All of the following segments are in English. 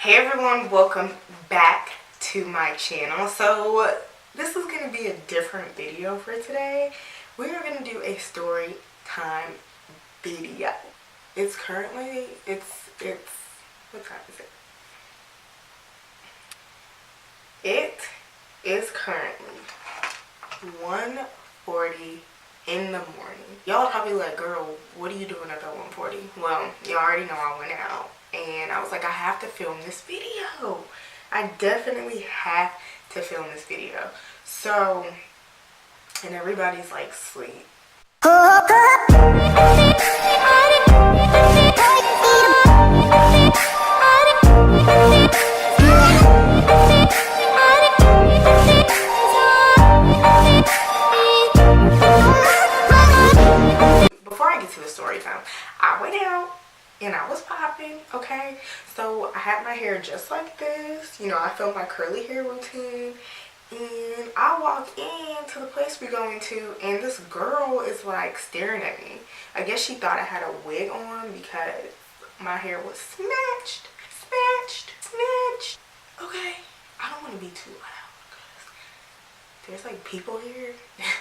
Hey everyone, welcome back to my channel. So this is going to be a different video for today. We are going to do a story time video. It's currently, what time is it? It is currently 1:40 in the morning. Y'all probably like, girl, what are you doing at that 1:40? Well, y'all already know I went out and I was like, I have to film this video. I definitely have to film this video. So, and everybody's like asleep. Before I get to the story time, I went out and I was popping, okay? So I had my hair just like this. You know, I filmed my curly hair routine. And I walk into the place we're going to, and this girl is like staring at me. I guess she thought I had a wig on because my hair was snatched. Okay, I don't want to be too loud because there's like people here.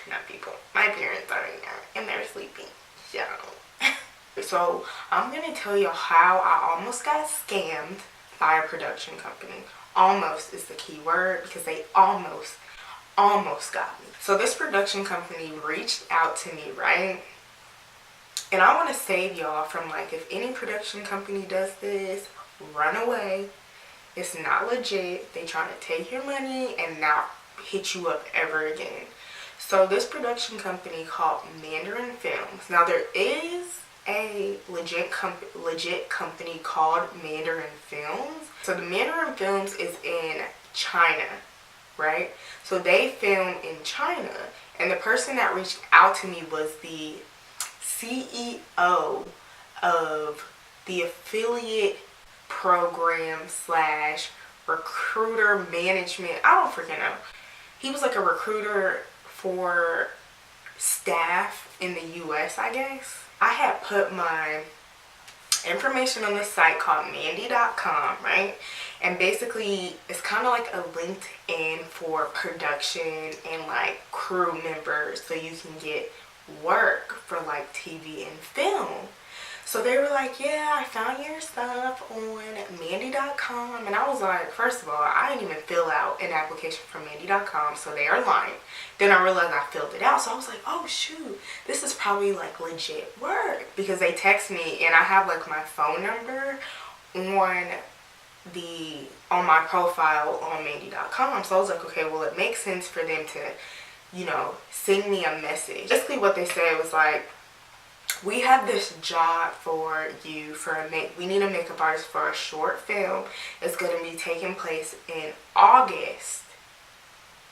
Not people. My parents are here and they're sleeping. So I'm gonna tell you how I almost got scammed by a production company. Almost is the key word because they almost got me. So this production company reached out to me, right? And I want to save y'all from, like, if any production company does this, run away. It's not legit. They trying to take your money and not hit you up ever again. So this production company called Mandarin Films. Now there is a legit company called Mandarin Films. So the Mandarin Films is in China, right? So they film in China, and the person that reached out to me was the CEO of the affiliate program / recruiter management. I don't freaking know. He was like a recruiter for staff in the US, I guess. I had put my information on this site called Mandy.com, right? And basically it's kind of like a LinkedIn for production and like crew members, so you can get work for like TV and film. So they were like, yeah, I found your stuff on Mandy.com. And I was like, first of all, I didn't even fill out an application for Mandy.com, so they are lying. Then I realized I filled it out, so I was like, oh shoot, this is probably like legit work, because they text me and I have like my phone number on my profile on Mandy.com. So I was like, okay, well, it makes sense for them to, you know, send me a message. Basically what they said was like, we have this job for you we need a makeup artist for a short film. It's going to be taking place in August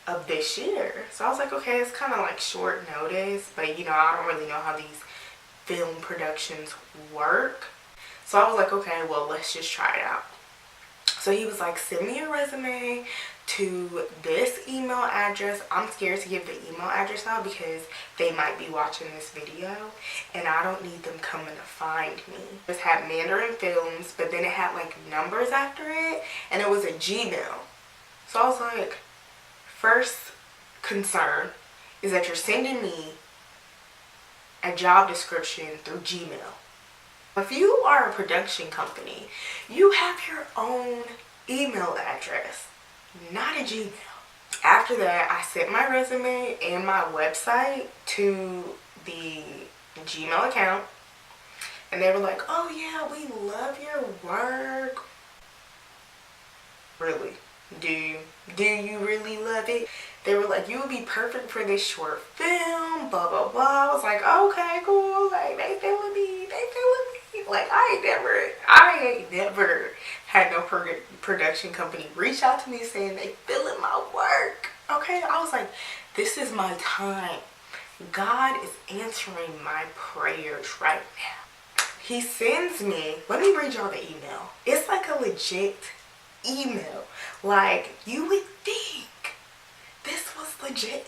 of this year. So I was like, okay, it's kind of like short notice, but you know, I don't really know how these film productions work. So I was like, okay, well, let's just try it out. So he was like, send me a resume to this email address. I'm scared to give the email address out because they might be watching this video and I don't need them coming to find me. It had Mandarin Films, but then it had like numbers after it, and it was a Gmail. So I was like, first concern is that you're sending me a job description through Gmail. If you are a production company, you have your own email address, not a Gmail. After that, I sent my resume and my website to the Gmail account, and they were like, oh yeah, we love your work. Really? Do you really love it? They were like, you would be perfect for this short film, blah blah blah. I was like, okay, cool. Like, they feeling me. Like, I ain't never had no production company reach out to me saying they feeling my work. Okay, I was like, this is my time. God is answering my prayers right now. He sends me, let me read y'all the email. It's like a legit email. Like, you would think this was legit.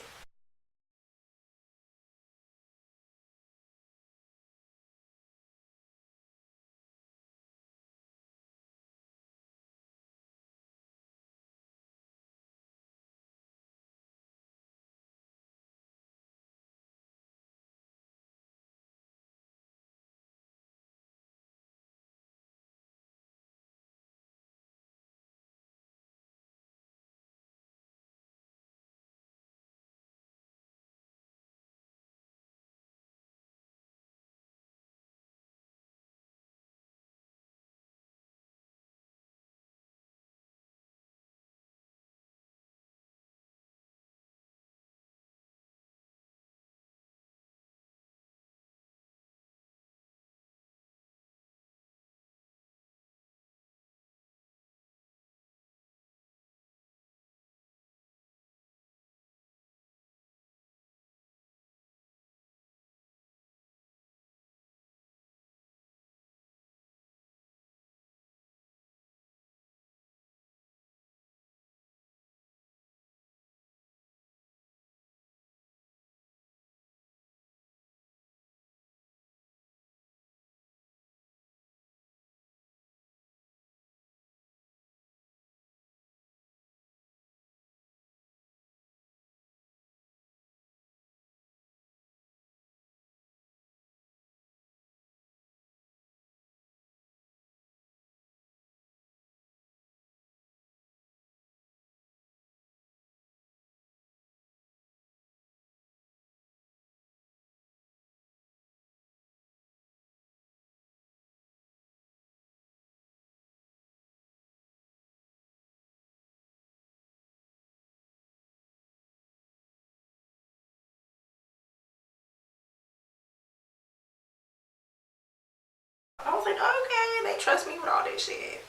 like, okay, they trust me with all this shit.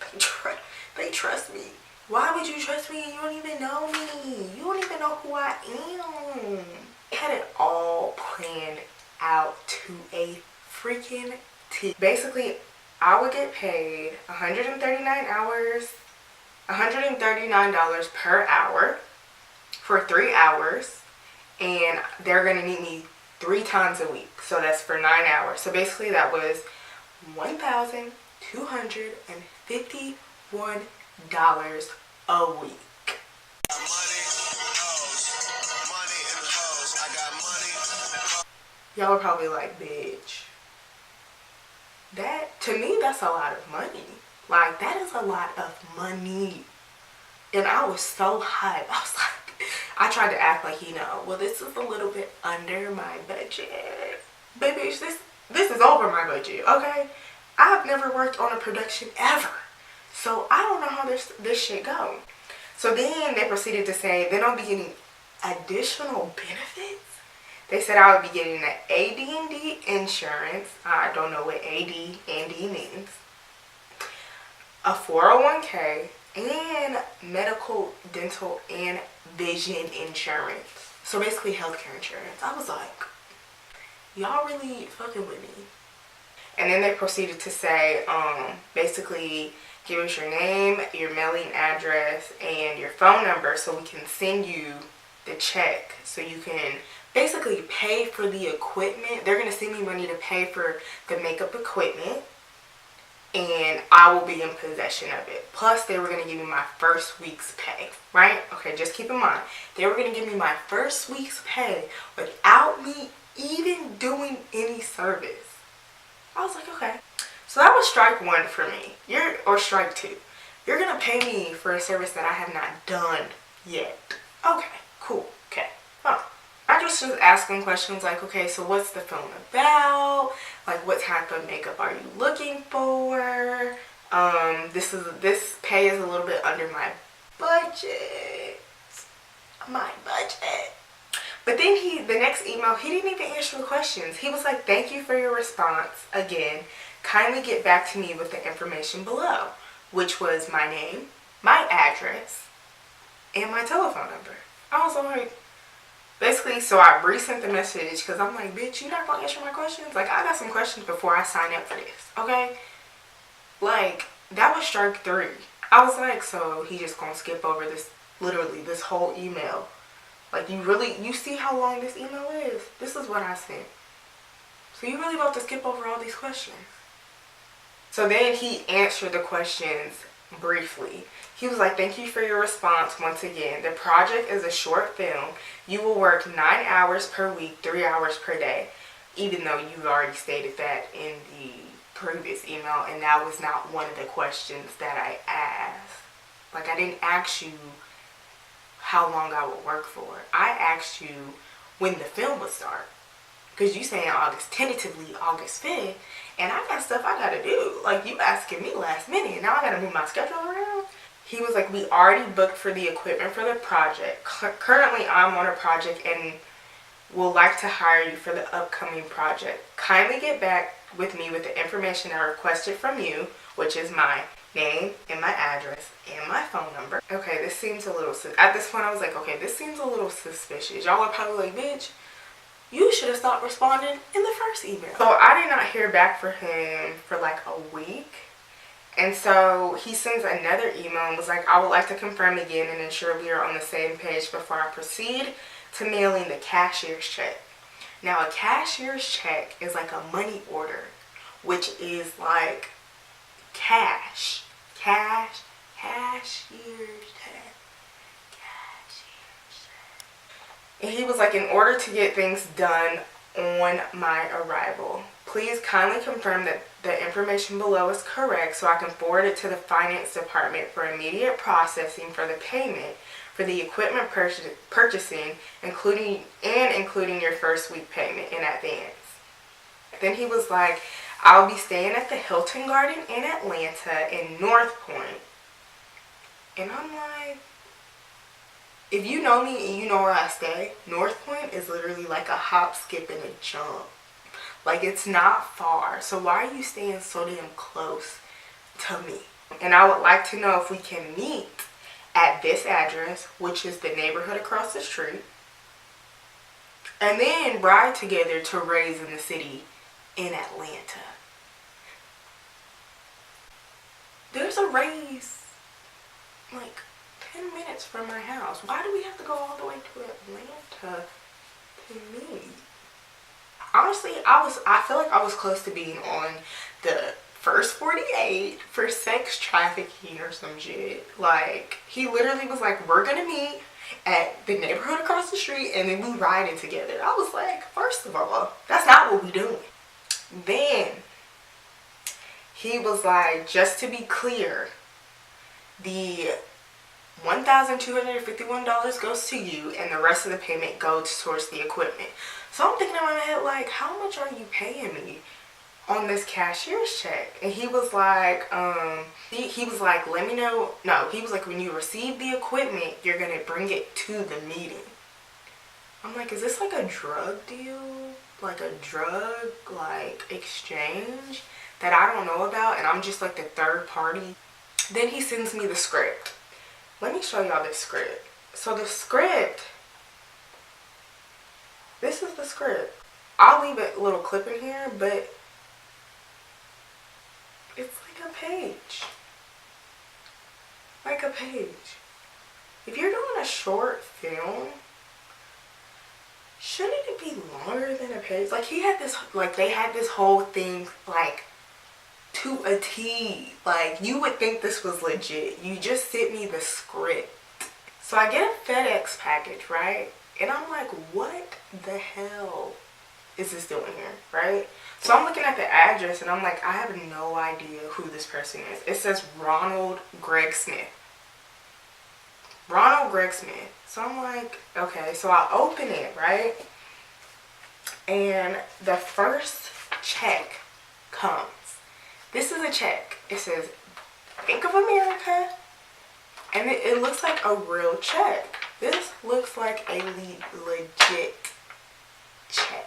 They trust me. Why would you trust me? You don't even know me. You don't even know who I am. I had it all planned out to a freaking T. Basically, I would get paid $139 per hour for 3 hours, and they're gonna need me 3 times a week. So that's for 9 hours. So basically that was $1,251 a week. Y'all are probably like, bitch, that, to me, that's a lot of money. Like, that is a lot of money. And I was so hyped. I was like, I tried to act like, you know, well, this is a little bit under my budget. Baby, this is over my budget, okay? I've never worked on a production ever. So I don't know how this shit go. So then they proceeded to say, then I'll be getting additional benefits. They said I would be getting the AD&D insurance. I don't know what AD&D means. A 401k and medical, dental, and vision insurance. So basically healthcare insurance. I was like, y'all really fucking with me. And then they proceeded to say, basically, give us your name, your mailing address, and your phone number so we can send you the check so you can basically pay for the equipment. They're going to send me money to pay for the makeup equipment, and I will be in possession of it. Plus, they were going to give me my first week's pay, right? Okay, just keep in mind, they were going to give me my first week's pay without me even doing any service. I was like, okay. So that was strike one for me. Or strike two. You're going to pay me for a service that I have not done yet. Okay, cool. Okay, fine. I just was asking questions like, okay, so what's the film about? Like, what type of makeup are you looking for? This pay is a little bit under my budget. But then the next email, he didn't even answer the questions. He was like, thank you for your response. Again, kindly get back to me with the information below, which was my name, my address, and my telephone number. I was like, basically, so I resent the message because I'm like, bitch, you not gonna answer my questions? Like, I got some questions before I sign up for this, okay? Like, that was strike three. I was like, so he just gonna skip over this, literally, this whole email. Like, you see how long this email is? This is what I sent. So you really about to skip over all these questions? So then he answered the questions briefly. He was like, thank you for your response once again. The project is a short film. You will work 9 hours per week, 3 hours per day. Even though you already stated that in the previous email, and that was not one of the questions that I asked. Like, I didn't ask you how long I would work for. I asked you when the film would start. Because you saying tentatively August 5th, and I got stuff I gotta do. Like, you asking me last minute, and now I gotta move my schedule around. He was like, we already booked for the equipment for the project. Currently, I'm on a project and would like to hire you for the upcoming project. Kindly get back with me with the information I requested from you, which is my name and my address and my phone number. Okay, this seems a little, at this point I was like, okay, this seems a little suspicious. Y'all are probably like, bitch, you should have stopped responding in the first email. So I did not hear back from him for like a week. And so he sends another email and was like, I would like to confirm again and ensure we are on the same page before I proceed to mailing the cashier's check. Now, a cashier's check is like a money order, which is like cash. Cashier's check. And he was like, in order to get things done on my arrival, please kindly confirm that the information below is correct so I can forward it to the finance department for immediate processing for the payment for the equipment purchasing, including your first week payment in advance. Then he was like, I'll be staying at the Hilton Garden in Atlanta in North Point. And I'm like, if you know me and you know where I stay, North Point is literally like a hop, skip, and a jump. Like, it's not far. So why are you staying so damn close to me? And I would like to know if we can meet at this address, which is the neighborhood across the street, and then ride together to Raise in the City in Atlanta. There's a Raise like 10 minutes from my house. Why do we have to go all the way to Atlanta to meet? Honestly, I feel like I was close to being on the first 48 for sex trafficking or some shit. Like, he literally was like, we're gonna meet at the neighborhood across the street and then we riding together. I was like, first of all, that's not what we doing. Then he was like, just to be clear, the $1,251 goes to you and the rest of the payment goes towards the equipment. So I'm thinking in my head, like, how much are you paying me on this cashier's check? And he was like, he was like, let me know. No, he was like, when you receive the equipment, you're gonna bring it to the meeting. I'm like, is this like a drug deal? Like a drug, like, exchange that I don't know about, and I'm just like the third party? Then he sends me the script. Let me show y'all this script. So the script, this is the script. I'll leave a little clip in here, but it's like a page. Like a page. If you're doing a short film, shouldn't it be longer than a page? Like, he had this, like, they had this whole thing, like, to a T. Like, you would think this was legit. You just sent me the script. So I get a FedEx package, right? And I'm like, what the hell is this doing here, right? So I'm looking at the address and I'm like, I have no idea who this person is. It says Ronald Greg Smith. Ronald Greg Smith. So I'm like, okay. So I open it, right? And the first check comes. This is a check. It says Bank of America. And it looks like a real check. This looks like a legit check.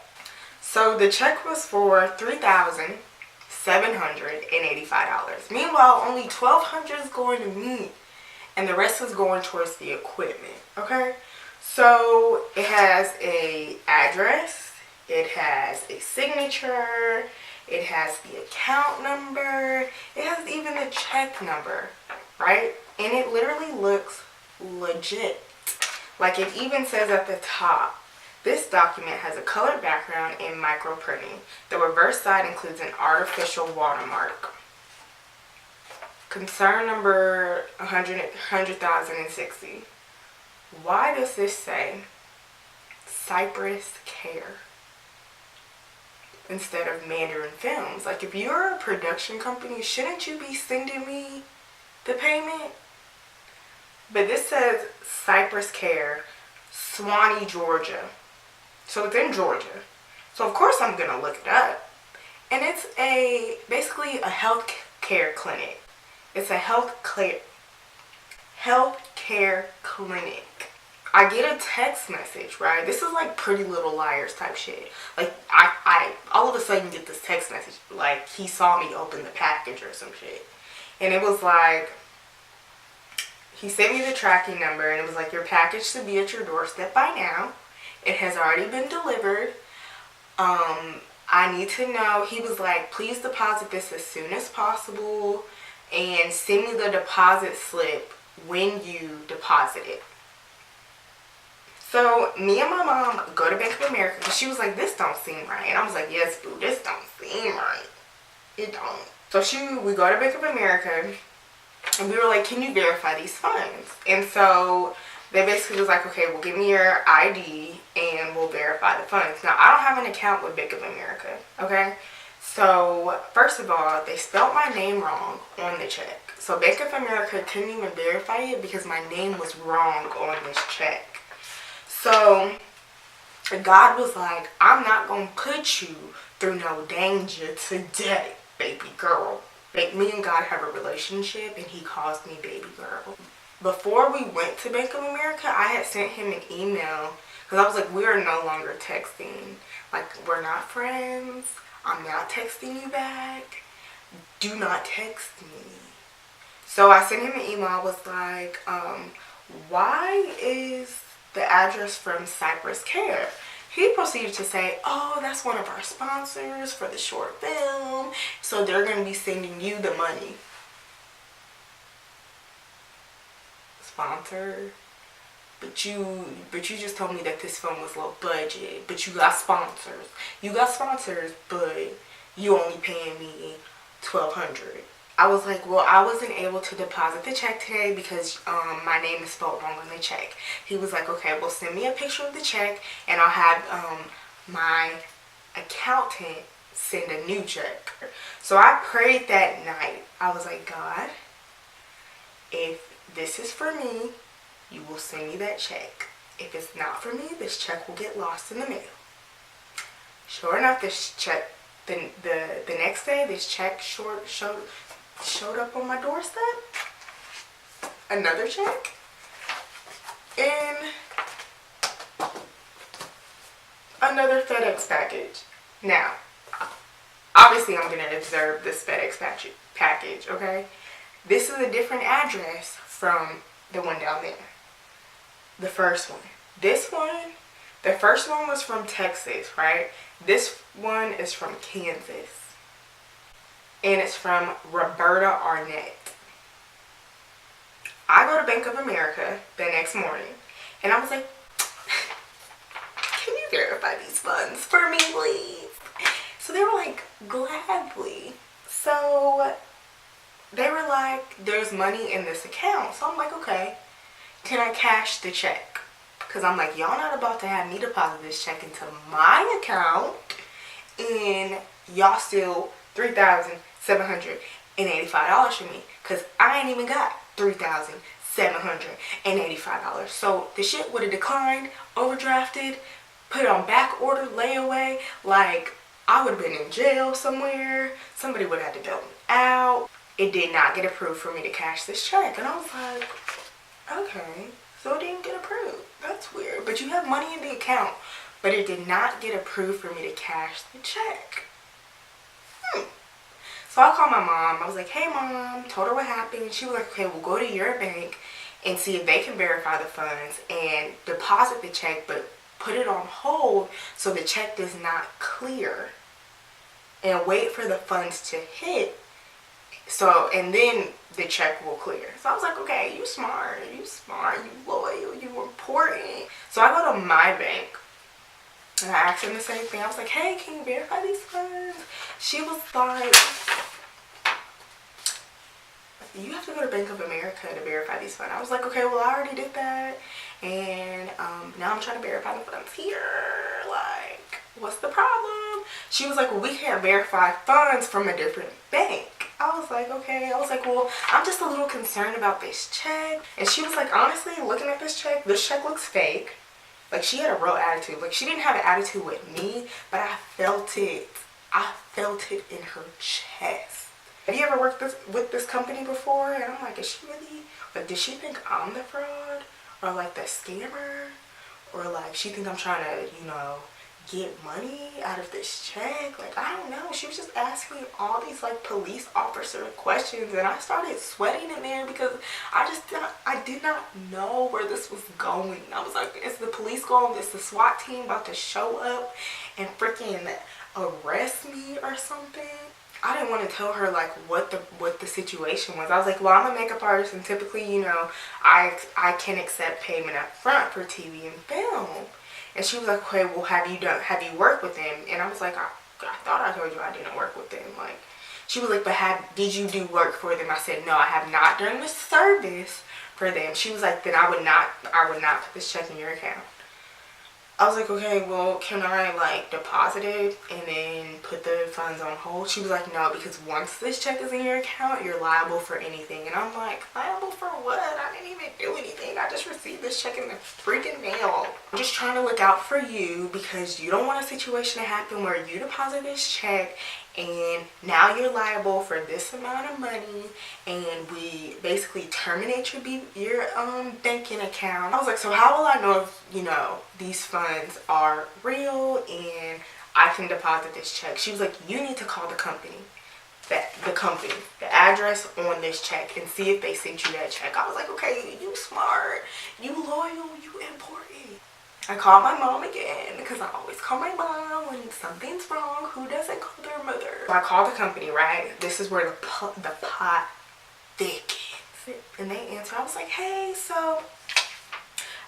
So the check was for $3,785. Meanwhile, only $1,200 is going to me, and the rest is going towards the equipment. Okay, so it has a address, it has a signature, it has the account number, it has even the check number, right? And it literally looks legit. Like, it even says at the top, this document has a colored background and micro printing. The reverse side includes an artificial watermark. Concern number 100,060. Why does this say Cypress Care instead of Mandarin Films? Like, if you're a production company, shouldn't you be sending me the payment? But this says Cypress Care, Swanee, Georgia. So it's in Georgia. So of course I'm gonna look it up. And it's basically a health care clinic. It's a health care clinic. I get a text message, right? This is like Pretty Little Liars type shit. Like, I all of a sudden get this text message, like he saw me open the package or some shit. And it was like, he sent me the tracking number and it was like, your package should be at your doorstep by now. It has already been delivered. I need to know. He was like, please deposit this as soon as possible and send me the deposit slip when you deposit it. So me and my mom go to Bank of America because she was like, this don't seem right. And I was like, yes, boo, this don't seem right. It don't. So we go to Bank of America and we were like, can you verify these funds? And so they basically was like, okay, well, give me your ID and we'll verify the funds. Now, I don't have an account with Bank of America, okay? So, first of all, they spelled my name wrong on the check. So, Bank of America couldn't even verify it because my name was wrong on this check. So, God was like, I'm not going to put you through no danger today, baby girl. Me and God have a relationship and he calls me baby girl. Before we went to Bank of America, I had sent him an email Because I was like, we are no longer texting. Like, we're not friends. I'm not texting you back. Do not text me. So I sent him an email. I was like, why is the address from Cypress Care? He proceeded to say, oh, that's one of our sponsors for the short film, so they're going to be sending you the money. Sponsor? But you just told me that this film was low budget, but you got sponsors. You got sponsors, but you only paying me $1,200. I was like, well, I wasn't able to deposit the check today because my name is spelled wrong on the check. He was like, okay, well, send me a picture of the check and I'll have my accountant send a new check. So I prayed that night. I was like, God, if this is for me, you will send me that check. If it's not for me, this check will get lost in the mail. Sure enough, this check, the next day, this check showed up on my doorstep. Another check. And another FedEx package. Now, obviously I'm going to observe this FedEx package, okay? This is a different address from the one down there. The first one. This one, the first one was from Texas, right? This one is from Kansas. And it's from Roberta Arnett. I go to Bank of America the next morning. And I was like, can you verify these funds for me, please? So they were like, gladly. So they were like, there's money in this account. So I'm like, okay, can I cash the check? Because I'm like, y'all not about to have me deposit this check into my account. And y'all still $3,785 for me. Because I ain't even got $3,785. So the shit would have declined, overdrafted, put it on back order, layaway. Like, I would have been in jail somewhere. Somebody would have had to bail me out. It did not get approved for me to cash this check. And I was like, okay, so it didn't get approved. That's weird. But you have money in the account. But it did not get approved for me to cash the check. So I called my mom. I was like, hey mom, told her what happened. She was like, okay, we'll go to your bank and see if they can verify the funds and deposit the check, but put it on hold so the check does not clear, and wait for the funds to hit. So, and then the check will clear. So I was like, okay, you smart, you loyal, you important. So I go to my bank and I asked them the same thing. I was like, hey, can you verify these funds? She was like, you have to go to Bank of America to verify these funds. I was like, okay, well, I already did that. And now I'm trying to verify the funds here. Like, what's the problem? She was like, well, we can't verify funds from a different bank. I was like, okay. I was like, well, I'm just a little concerned about this check. And she was like, honestly, looking at this check looks fake. Like, she had a real attitude. Like, she didn't have an attitude with me, but I felt it. I felt it in her chest. Have you ever worked with this company before? And I'm like, is she really, like, does she think I'm the fraud? Or like the scammer? Or like, she think I'm trying to, you know, get money out of this check? Like, I don't know. She was just asking all these like police officer questions, and I started sweating in there because I did not know where this was going. I was like, is the police going? Is the SWAT team about to show up and freaking arrest me or something? I didn't want to tell her like what the situation was. I was like, well, I'm a makeup artist, and typically, you know, I can accept payment up front for TV and film. And she was like, okay, well, have you worked with them? And I was like, I thought I told you I didn't work with them. Like, she was like, but did you do work for them? I said, no, I have not done the service for them. She was like, then I would not put this check in your account. I was like, okay, well, can I like deposit it and then put the funds on hold? She was like, no, because once this check is in your account, you're liable for anything. And I'm like, liable for what? I didn't even do anything. I just received this check in the freaking mail. I'm just trying to look out for you because you don't want a situation to happen where you deposit this check and now you're liable for this amount of money and we basically terminate your banking account. I was like, so how will I know if, you know, these funds are real and I can deposit this check? She was like, you need to call the company, the address on this check, and see if they sent you that check. I was like, okay, you smart, you loyal, you important. I called my mom again because I always call my mom when something's wrong. Who doesn't call their mother? So I called the company, right? This is where the pot thickens. And they answer. I was like, hey, so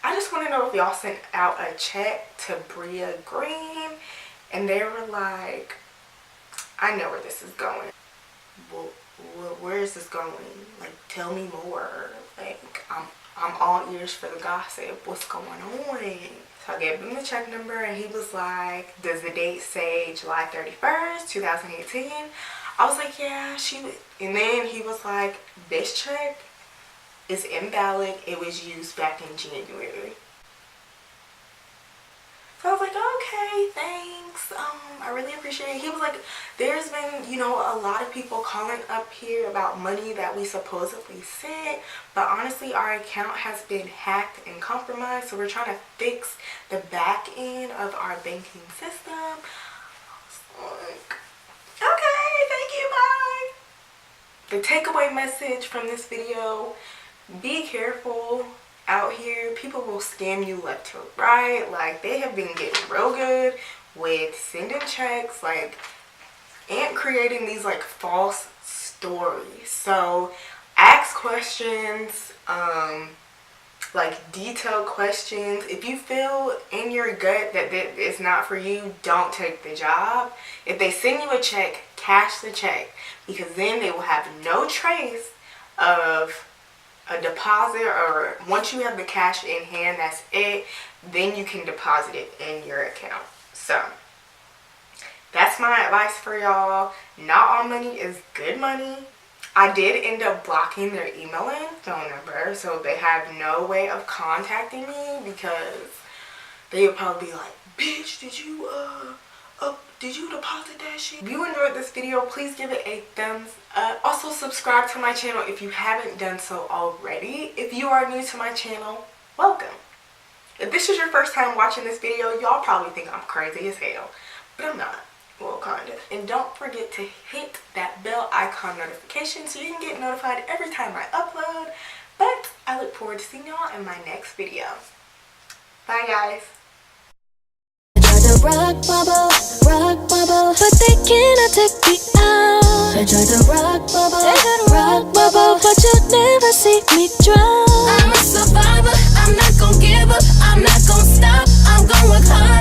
I just want to know if y'all sent out a check to Bria Green. And they were like, I know where this is going. Well, where is this going? Like, tell me more. Like, I'm all ears for the gossip. What's going on? So I gave him the check number and he was like, does the date say July 31st, 2018? I was like, yeah, and then he was like, this check is invalid. It was used back in January. So I was like, okay, thanks. I really appreciate it. He was like, there's been, you know, a lot of people calling up here about money that we supposedly sent, but honestly, our account has been hacked and compromised, so we're trying to fix the back end of our banking system. I was like, okay, thank you, bye. The takeaway message from this video, be careful. Out here, people will scam you left to right. Like, they have been getting real good with sending checks, like, and creating these like false stories. So ask questions, like detailed questions. If you feel in your gut that it's not for you, don't take the job. If they send you a check, cash the check, because then they will have no trace of a deposit, or once you have the cash in hand, that's it. Then you can deposit it in your account. So that's my advice for y'all. Not all money is good money. I did end up blocking their email and phone number, so they have no way of contacting me, because they would probably be like, bitch, did you deposit that shit? If you enjoyed this video, please give it a thumbs up. Also, subscribe to my channel if you haven't done so already. If you are new to my channel, welcome. If this is your first time watching this video, y'all probably think I'm crazy as hell, but I'm not. Well, kind of. And don't forget to hit that bell icon notification so you can get notified every time I upload. But I look forward to seeing y'all in my next video. Bye, guys. Rock bubble, but they cannot take me out. I try to rock bubble, but you'll never see me drown. I'm a survivor, I'm not gonna give up, I'm not gonna stop, I'm going hard.